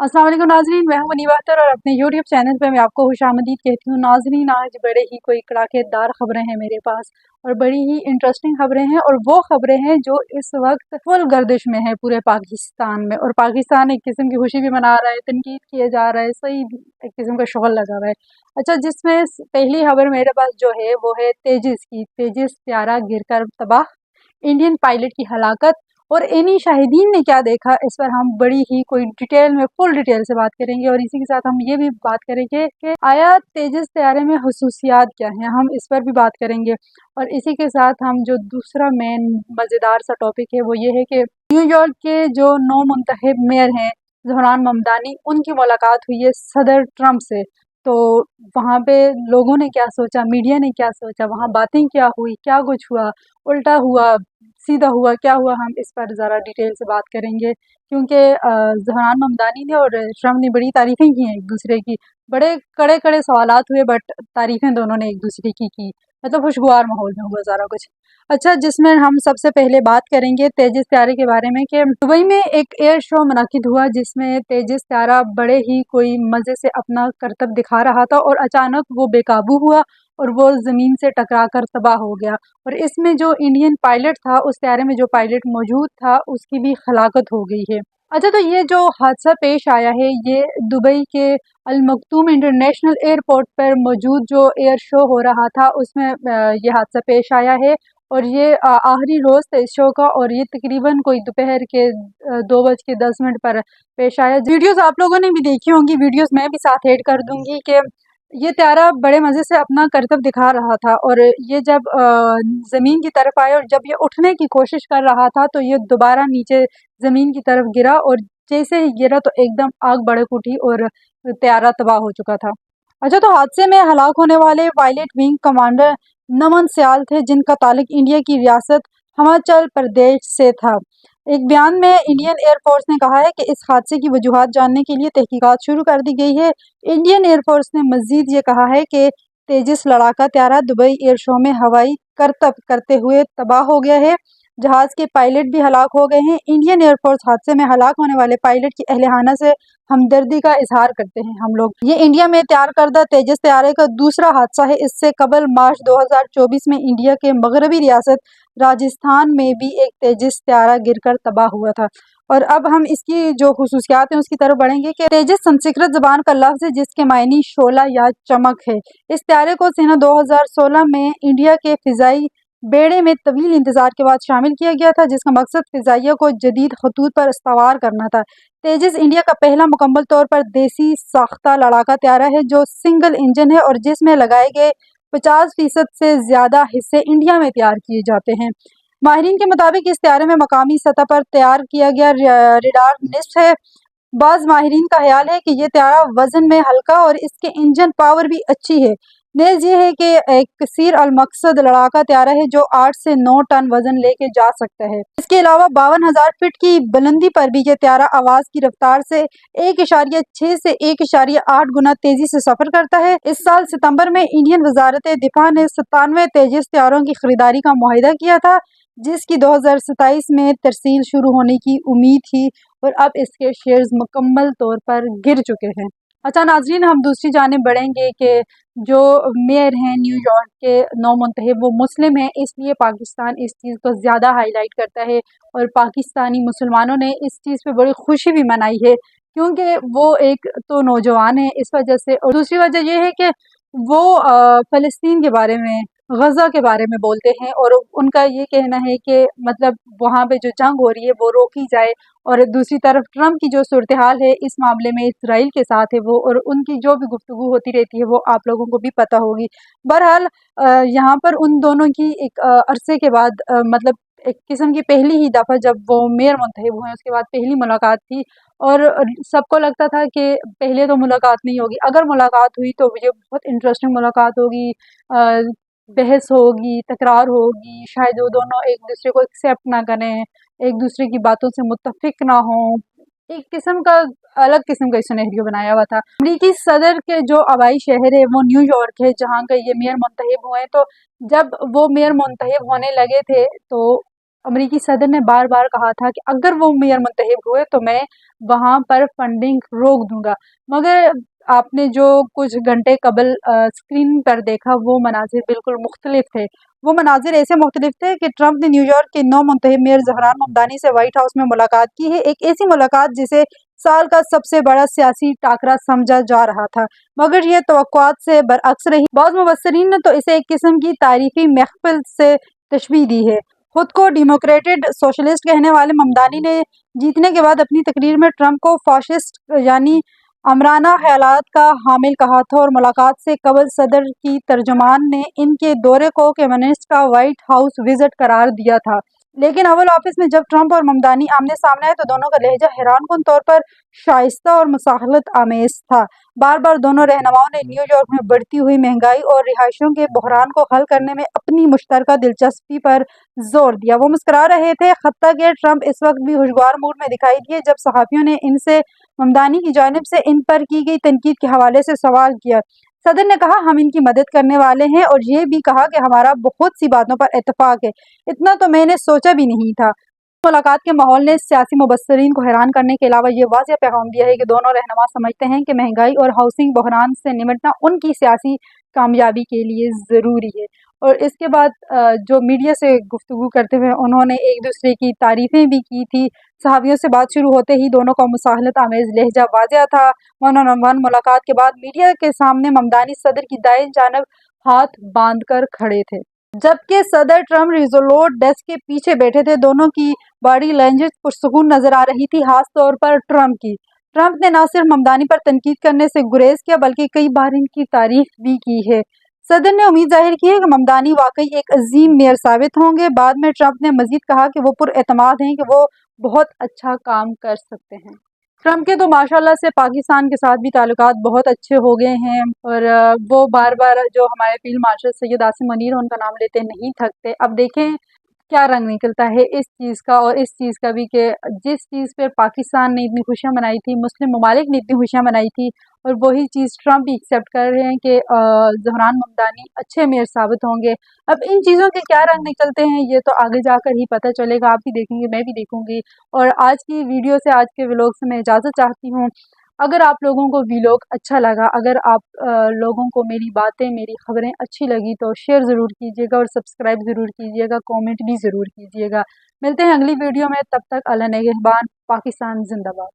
अस्सलाम वालेकुम नाज़रीन, मैं हूं मुनीबा अख्तर और अपने यूट्यूब चैनल पे मैं आपको खुशामदीद कहती हूँ। नाज़रीन, आज बड़े ही कोई कड़ाकेदार ख़बरें हैं मेरे पास और बड़ी ही इंटरेस्टिंग ख़बरें हैं, और वो ख़बरें हैं जो इस वक्त फुल गर्दिश में है पूरे पाकिस्तान में। और पाकिस्तान एक किस्म की खुशी भी मना रहा है, तनकीद किया जा रहा है, सही एक किस्म का शोल लगा रहा है। अच्छा, जिसमें पहली खबर मेरे पास जो है वो है तेजिस की। तेजिस त्यारा गिर कर तबाह, इंडियन पायलट की हलाकत और इन्हीं शाहिदीन ने क्या देखा, इस पर हम बड़ी ही कोई डिटेल में फुल डिटेल से बात करेंगे। और इसी के साथ हम ये भी बात करेंगे कि आया तेजस तैयारे में खसूसियात क्या हैं, हम इस पर भी बात करेंगे। और इसी के साथ हम जो दूसरा मेन मज़ेदार सा टॉपिक है वो ये है कि न्यूयॉर्क के जो नौ मुंतखब मेयर हैं ज़हरान ममदानी, उनकी मुलाकात हुई है सदर ट्रंप से। तो वहाँ पे लोगों ने क्या सोचा, मीडिया ने क्या सोचा, वहाँ बातें क्या हुई, क्या कुछ हुआ, उल्टा हुआ, सीधा हुआ, क्या हुआ, हम इस पर ज़रा डिटेल से बात करेंगे। क्योंकि ज़हरान ममदानी ने और ट्रम्प ने बड़ी तारीफ़ें की हैं एक दूसरे की। बड़े कड़े कड़े सवालात हुए, बट तारीफ़ें दोनों ने एक दूसरे की। मतलब खुशगवार माहौल में हुआ सारा कुछ। अच्छा, जिसमें हम सबसे पहले बात करेंगे तेजिस त्यारे के बारे में कि दुबई में एक एयर शो मुनक्किद हुआ जिसमें तेजिस त्यारा बड़े ही कोई मज़े से अपना करतब दिखा रहा था और अचानक वो बेकाबू हुआ और वो ज़मीन से टकरा कर तबाह हो गया। और इसमें जो इंडियन पायलट था, उस त्यारे में जो पायलट मौजूद था, उसकी भी हलाकत हो गई है। अच्छा, तो ये जो हादसा पेश आया है, ये दुबई के अल मखतूम इंटरनेशनल एयरपोर्ट पर मौजूद जो एयर शो हो रहा था उसमें ये हादसा पेश आया है। और ये आखिरी रोज़ था इस शो का, और ये तकरीबन कोई दोपहर के 2:10 पर पेश आया। वीडियोस आप लोगों ने भी देखी होंगी, वीडियोस मैं भी साथ ऐड कर दूंगी कि ये त्यारा बड़े मज़े से अपना करतब दिखा रहा था। और ये जब ज़मीन की तरफ आया और जब ये उठने की कोशिश कर रहा था तो ये दोबारा नीचे ज़मीन की तरफ गिरा, और जैसे ही गिरा तो एकदम आग भड़क उठी और त्यारा तबाह हो चुका था। अच्छा, तो हादसे में हलाक होने वाले पायलट विंग कमांडर नमन सियाल थे, जिनका ताल्लुक इंडिया की रियासत हिमाचल प्रदेश से था। एक बयान में इंडियन एयरफोर्स ने कहा है कि इस हादसे की वजूहात जानने के लिए तहकीकात शुरू कर दी गई है। इंडियन एयरफोर्स ने मजीद ये कहा है कि तेजस लड़ाका त्यारा दुबई एयर शो में हवाई करतब करते हुए तबाह हो गया है। जहाज के पायलट भी हलाक हो गए हैं। इंडियन एयरफोर्स हादसे में हलाक होने वाले पायलट की अहलियाना से हमदर्दी का इजहार करते हैं हम लोग। ये इंडिया में तैयार करदा तेजस तैयारे का दूसरा हादसा है। इससे कबल मार्च 2024 में इंडिया के मगरबी रियासत राजस्थान में भी एक तेजस तैयारा गिरकर तबाह हुआ था। और अब हम इसकी जो खुसूसियात हैं उसकी तरफ बढ़ेंगे कि तेजस संस्कृत ज़बान का लफ्ज़ है जिसके मायने शोला या चमक है। इस त्यारे को सन् 2016 में इंडिया के फ़िज़ाई बेड़े में तवील इंतज़ार के बाद शामिल किया गया था, जिसका मकसद फ़िज़ाइया को जदीद खतूत पर इस्तवार करना था। तेजस इंडिया का पहला मुकम्मल तौर पर देसी साख्ता लड़ाका त्यारा है जो सिंगल इंजन है और जिसमें लगाए गए 50% से ज़्यादा हिस्से इंडिया में तैयार किए जाते हैं। माहिरीन के मुताबिक इस त्यारे में मकामी सतह पर तैयार किया गया रडार निस्फ है। बाज़ माहिरीन का ख्याल है कि ये त्यारा वज़न में हल्का और इसके इंजन पावर भी अच्छी है। नेज़ ये है कि एक कसीर अल मकसद लड़ाका त्यारा है जो 8 से 9 टन वज़न लेके जा सकता है। इसके अलावा 52,000 फीट की बुलंदी पर भी ये त्यारा आवाज़ की रफ्तार से 1.6 से 1.8 गुना तेज़ी से सफ़र करता है। इस साल सितंबर में इंडियन वजारत दिफा ने 97 तेजस त्यारों की खरीदारी का मुआहिदा किया था, जिसकी 2027 में तरसील शुरू होने की उम्मीद थी, और अब इसके शेयर्स मुकम्मल तौर पर गिर चुके हैं। अच्छा नाज़रीन, हम दूसरी जानिब बढ़ेंगे कि जो मेयर हैं न्यूयॉर्क के नौ मुंतखब वो मुस्लिम हैं, इसलिए पाकिस्तान इस चीज़ को ज़्यादा हाईलाइट करता है और पाकिस्तानी मुसलमानों ने इस चीज़ पे बड़ी खुशी भी मनाई है, क्योंकि वो एक तो नौजवान है इस वजह से, और दूसरी वजह यह है कि वो फ़लस्तीन के बारे में, गज़ा के बारे में बोलते हैं, और उनका ये कहना है कि मतलब वहाँ पे जो जंग हो रही है वो रोकी जाए। और दूसरी तरफ ट्रंप की जो सूरत हाल है इस मामले में इसराइल के साथ है वो, और उनकी जो भी गुफ्तगू होती रहती है वो आप लोगों को भी पता होगी। बहरहाल यहाँ पर उन दोनों की एक अरसे के बाद मतलब एक किस्म की पहली ही दफ़ा जब वो मेयर मुंतखब हुए उसके बाद पहली मुलाकात थी। और सबको लगता था कि पहले तो मुलाकात नहीं होगी, अगर मुलाकात हुई तो ये बहुत इंटरेस्टिंग मुलाकात होगी, बहस होगी, तकरार होगी, शायद वो दोनों एक दूसरे को एक्सेप्ट ना करें, एक दूसरे की बातों से मुत्तफिक ना हो। एक किस्म का अलग किस्म का सिनेरियो बनाया हुआ था। अमरीकी सदर के जो आबाई शहर है वो न्यूयॉर्क है, जहाँ का ये मेयर मुंतखब हुए। तो जब वो मेयर मुंतखब होने लगे थे तो امریکی صدر نے بار بار کہا تھا کہ اگر وہ میئر منتخب ہوئے تو میں وہاں پر فنڈنگ روک دوں گا، مگر آپ نے جو کچھ گھنٹے قبل اسکرین پر دیکھا وہ مناظر بالکل مختلف تھے۔ وہ مناظر ایسے مختلف تھے کہ ٹرمپ نے نیو یارک کے نو منتخب میئر زہران ممدانی سے وائٹ ہاؤس میں ملاقات کی ہے، ایک ایسی ملاقات جسے سال کا سب سے بڑا سیاسی ٹاکرا سمجھا جا رہا تھا، مگر یہ توقعات سے برعکس رہی۔ بعض مبصرین نے تو اسے ایک قسم کی تاریخی محفل سے تشبیہ دی ہے۔ خود کو ڈیموکریٹڈ سوشلسٹ کہنے والے ممدانی نے جیتنے کے بعد اپنی تقریر میں ٹرمپ کو فاشسٹ یعنی آمرانہ خیالات کا حامل کہا تھا، اور ملاقات سے قبل صدر کی ترجمان نے ان کے دورے کو کمیونسٹ کا وائٹ ہاؤس وزٹ قرار دیا تھا۔ لیکن اوول آفس میں جب ٹرمپ اور ممدانی آمنے سامنے آئے تو دونوں کا لہجہ حیران کن طور پر شائستہ اور مصالحت آمیز تھا۔ بار بار دونوں رہنماؤں نے نیو یارک میں بڑھتی ہوئی مہنگائی اور رہائشیوں کے بحران کو حل کرنے میں اپنی مشترکہ دلچسپی پر زور دیا۔ وہ مسکرا رہے تھے، حتیٰ کہ ٹرمپ اس وقت بھی خوشگوار موڈ میں دکھائی دیے جب صحافیوں نے ان سے ممدانی کی جانب سے ان پر کی گئی تنقید کے حوالے سے سوال کیا۔ صدر نے کہا، ہم ان کی مدد کرنے والے ہیں، اور یہ بھی کہا کہ ہمارا بہت سی باتوں پر اتفاق ہے، اتنا تو میں نے سوچا بھی نہیں تھا۔ ملاقات کے ماحول نے سیاسی مبصرین کو حیران کرنے کے علاوہ یہ واضح پیغام دیا ہے کہ دونوں رہنما سمجھتے ہیں کہ مہنگائی اور ہاؤسنگ بحران سے نمٹنا ان کی سیاسی کامیابی کے لیے ضروری ہے۔ اور اس کے بعد جو میڈیا سے گفتگو کرتے ہوئے انہوں نے ایک دوسرے کی تعریفیں بھی کی تھی۔ صحافیوں سے بات شروع ہوتے ہی دونوں کا مصالحت آمیز لہجہ واضح تھا۔ ون آن ون ملاقات کے بعد میڈیا کے سامنے ممدانی صدر کی دائیں جانب ہاتھ باندھ کر کھڑے تھے، جبکہ صدر ٹرمپ ریزولوٹ ڈیسک کے پیچھے بیٹھے تھے۔ دونوں کی باڈی لینگویج پرسکون نظر آ رہی تھی، خاص طور پر ٹرمپ کی۔ ٹرمپ نے نہ صرف ممدانی پر تنقید کرنے سے گریز کیا بلکہ کئی بار ان کی تعریف بھی کی ہے۔ صدر نے امید ظاہر کی ہے کہ ممدانی واقعی ایک عظیم میئر ثابت ہوں گے۔ بعد میں ٹرمپ نے مزید کہا کہ وہ پر اعتماد ہیں کہ وہ بہت اچھا کام کر سکتے ہیں۔ ٹرمپ کے تو ماشاءاللہ سے پاکستان کے ساتھ بھی تعلقات بہت اچھے ہو گئے ہیں، اور وہ بار بار جو ہمارے فیلڈ مارشل سید عاصم منیر ان کا نام لیتے نہیں تھکتے۔ اب دیکھیں کیا رنگ نکلتا ہے اس چیز کا اور اس چیز کا بھی، کہ جس چیز پہ پاکستان نے اتنی خوشیاں منائی تھی، مسلم ممالک نے اتنی خوشیاں منائی تھی، اور وہی چیز ٹرمپ بھی ایکسیپٹ کر رہے ہیں کہ زہران ممدانی اچھے میئر ثابت ہوں گے۔ اب ان چیزوں کے کیا رنگ نکلتے ہیں یہ تو آگے جا کر ہی پتہ چلے گا، آپ بھی دیکھیں گے، میں بھی دیکھوں گی۔ اور آج کی ویڈیو سے، آج کے ولاگ سے میں اجازت چاہتی ہوں۔ اگر آپ لوگوں کو ولاگ اچھا لگا، اگر آپ لوگوں کو میری باتیں، میری خبریں اچھی لگی تو شیئر ضرور کیجیے گا، اور سبسکرائب ضرور کیجیے گا، کومنٹ بھی ضرور کیجیے گا۔ ملتے ہیں اگلی ویڈیو میں، تب تک اللہ نگہبان۔ پاکستان زندہ باد۔